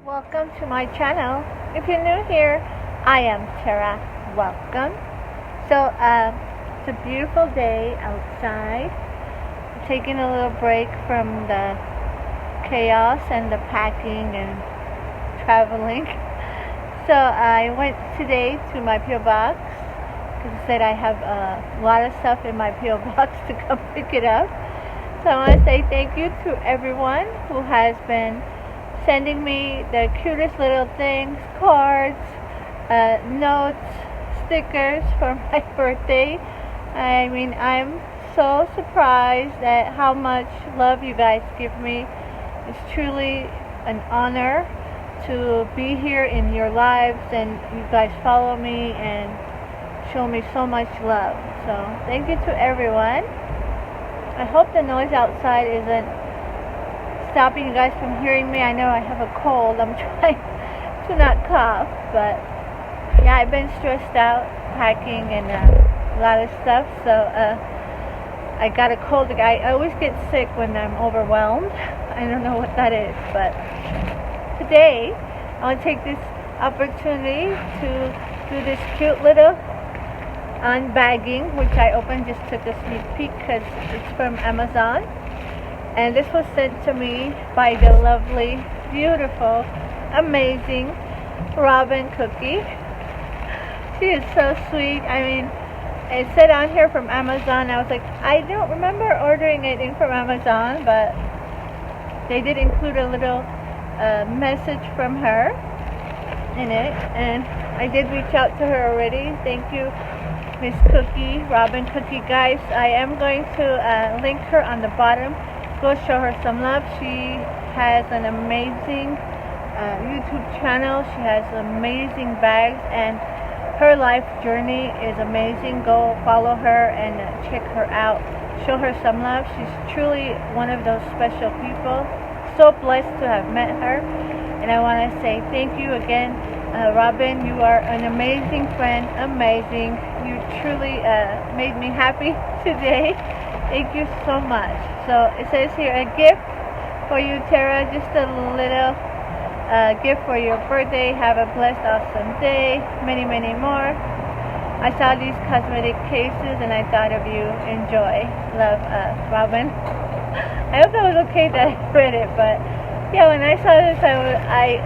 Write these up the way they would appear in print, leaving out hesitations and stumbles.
Welcome to my channel. If you're new here, I am Tera. Welcome. It's a beautiful day outside. I'm taking a little break from the chaos and the packing and traveling. So I went today to my P.O. box because I said I have a lot of stuff in my P.O. box to come pick it up. So I want to say thank you to everyone who has been sending me the cutest little things, cards, notes, stickers for my birthday. I mean, I'm so surprised at how much love you guys give me. It's truly an honor to be here in your lives, and you guys follow me and show me so much love. So thank you to everyone. I hope the noise outside isn't stopping you guys from hearing me. I know I have a cold. I'm trying to not cough, but yeah, I've been stressed out packing and a lot of stuff. So I got a cold. I always get sick when I'm overwhelmed. I don't know what that is, but today I want to take this opportunity to do this cute little unbagging, which I opened, just took a sneak peek because it's from Amazon. And this was sent to me by the lovely, beautiful, amazing Robin Cookie. She is so sweet. I mean, it said on here from Amazon. I was like, I don't remember ordering it in from Amazon, but they did include a little message from her in it. And I did reach out to her already. Thank you, Miss Cookie, Robin Cookie. Guys, I am going to link her on the bottom. Go show her some love. She has an amazing YouTube channel. She has amazing bags, and her life journey is amazing. Go follow her and check her out. Show her some love. She's truly one of those special people. So blessed to have met her, and I want to say thank you again, Robin. You are an amazing friend. Amazing. You truly made me happy today. Thank you so much. So it says here, a gift for you, Tera. Just a little gift for your birthday. Have a blessed, awesome day. Many, many more. I saw these cosmetic cases and I thought of you. Enjoy. Love, Robin. I hope that was okay that I read it, but yeah, when I saw this, I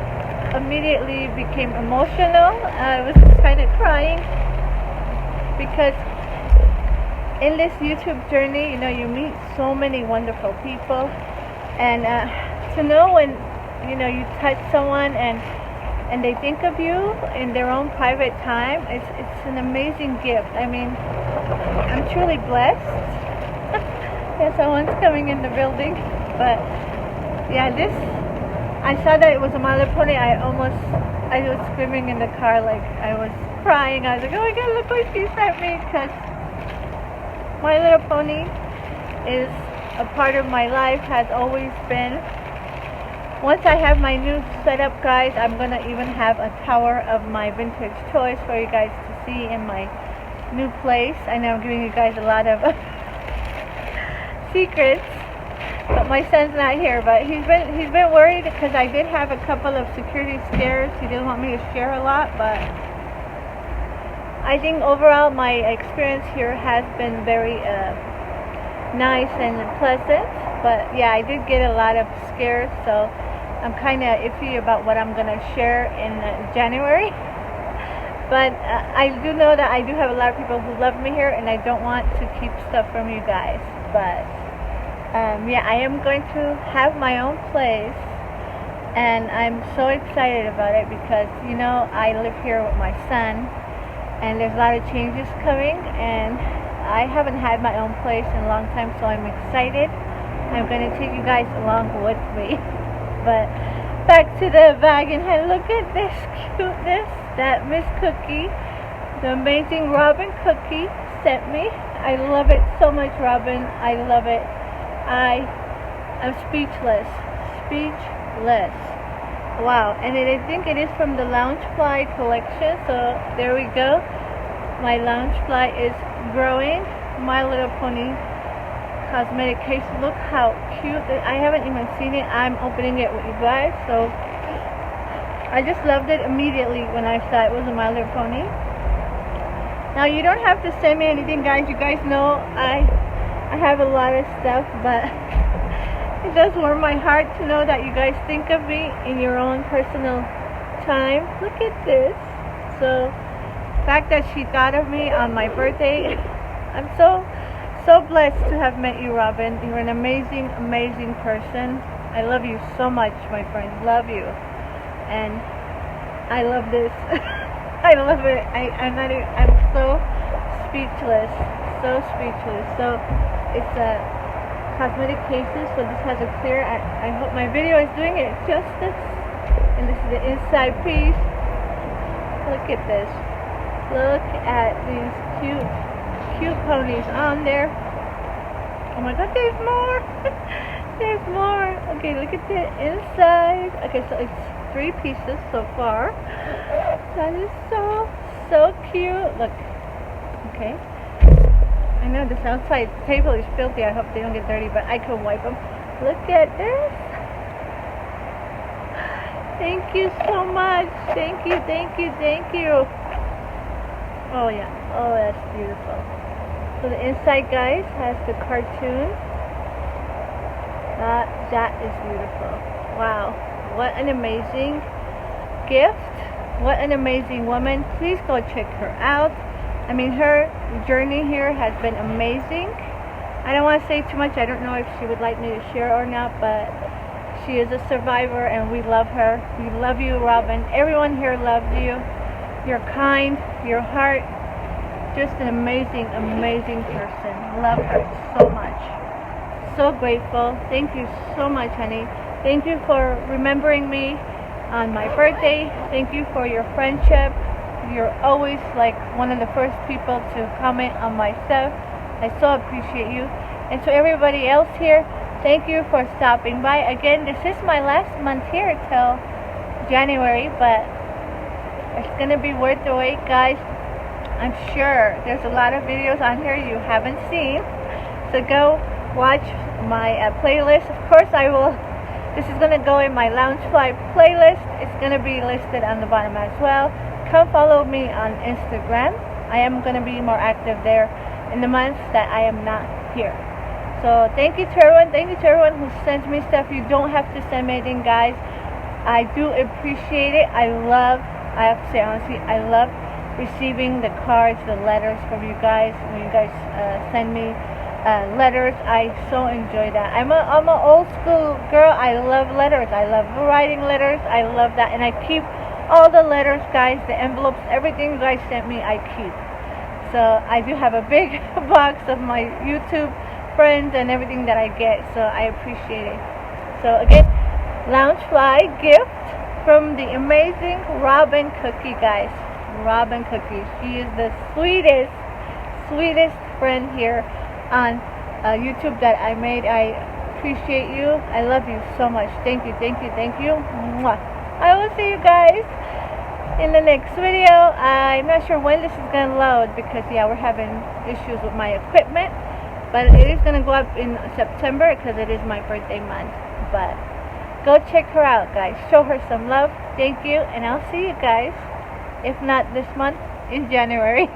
immediately became emotional. I was kind of crying because in this YouTube journey, you know, you meet so many wonderful people, and to know when, you know, you touch someone and they think of you in their own private time, it's an amazing gift. I mean, I'm truly blessed. Yeah, someone's coming in the building, but yeah, I saw that it was a My Little Pony. I was screaming in the car, like I was crying. I was like, oh my God, look what she sent me, because My Little Pony is a part of my life, has always been. Once I have my new setup, guys, I'm going to even have a tower of my vintage toys for you guys to see in my new place. I know I'm giving you guys a lot of secrets, but my son's not here, but he's been worried because I did have a couple of security scares. He didn't want me to share a lot, but I think overall my experience here has been very nice and pleasant. But yeah, I did get a lot of scares, so I'm kind of iffy about what I'm going to share in January. But I do know that I do have a lot of people who love me here, and I don't want to keep stuff from you guys. But yeah, I am going to have my own place, and I'm so excited about it because, you know, I live here with my son, and there's a lot of changes coming, and I haven't had my own place in a long time, so I'm excited. I'm going to take you guys along with me. But back to the bag in hand. Look at this cuteness that Miss Cookie, the amazing Robin Cookie, sent me. I love it so much, Robin. I love it. I am speechless. Speechless. Wow. And I think it is from the Loungefly collection. So there we go. My Loungefly is growing. My Little Pony cosmetic case. Look how cute. I haven't even seen it. I'm opening it with you guys. So I just loved it immediately when I saw it was a My Little Pony. Now you don't have to send me anything, guys. You guys know I have a lot of stuff, but it does warm my heart to know that you guys think of me in your own personal time. Look at this. So the fact that she thought of me on my birthday, I'm so blessed to have met you, Robin. You're an amazing, amazing person. I love you so much, my friend. Love you. And I love this. I love it. I'm so speechless. So speechless. So it's a cosmetic cases. So this has a clear. I hope my video is doing it justice. And this is the inside piece. Look at this. Look at these cute ponies on there. Oh my god, there's more. There's more. Okay, look at the inside. Okay, so it's 3 pieces so far. That is so cute. Look. Okay. I know this outside table is filthy. I hope they don't get dirty, but I can wipe them. Look at this. Thank you so much. Thank you. Oh yeah. Oh, that's beautiful. So the inside, guys, has the cartoon. That is beautiful. Wow. What an amazing gift. What an amazing woman. Please go check her out. I mean, her journey here has been amazing. I don't want to say too much. I don't know if she would like me to share or not, but she is a survivor and we love her. We love you, Robin. Everyone here loves you. You're kind. Your heart. Just an amazing, amazing person. Love her so much. So grateful. Thank you so much, honey. Thank you for remembering me on my birthday. Thank you for your friendship. You're always like one of the first people to comment on my stuff. I so appreciate you. And to everybody else here, thank you for stopping by. Again, this is my last month here till January, but it's gonna be worth the wait, guys. I'm sure there's a lot of videos on here you haven't seen, so go watch my playlist. Of course, I will. This is gonna go in my Loungefly playlist. It's gonna be listed on the bottom as well. Come follow me on Instagram. I am gonna be more active there in the months that I am not here. So thank you to everyone. Thank you to everyone who sends me stuff. You don't have to send me anything, guys. I do appreciate it. I have to say honestly, I love receiving the cards, the letters from you guys. When you guys send me letters, I so enjoy that. I'm an old school girl. I love letters. I love writing letters. I love that, and I keep all the letters, guys, the envelopes, everything you guys sent me, I keep. So I do have a big box of my YouTube friends and everything that I get, so I appreciate it. So again, Loungefly gift from the amazing Robin Cookie, guys. Robin Cookie. She is the sweetest friend here on YouTube that I made. I appreciate you. I love you so much. Thank you. Mwah. I will see you guys in the next video. I'm not sure when this is going to load because, yeah, we're having issues with my equipment. But it is going to go up in September because it is my birthday month. But go check her out, guys. Show her some love. Thank you. And I'll see you guys, if not this month, in January.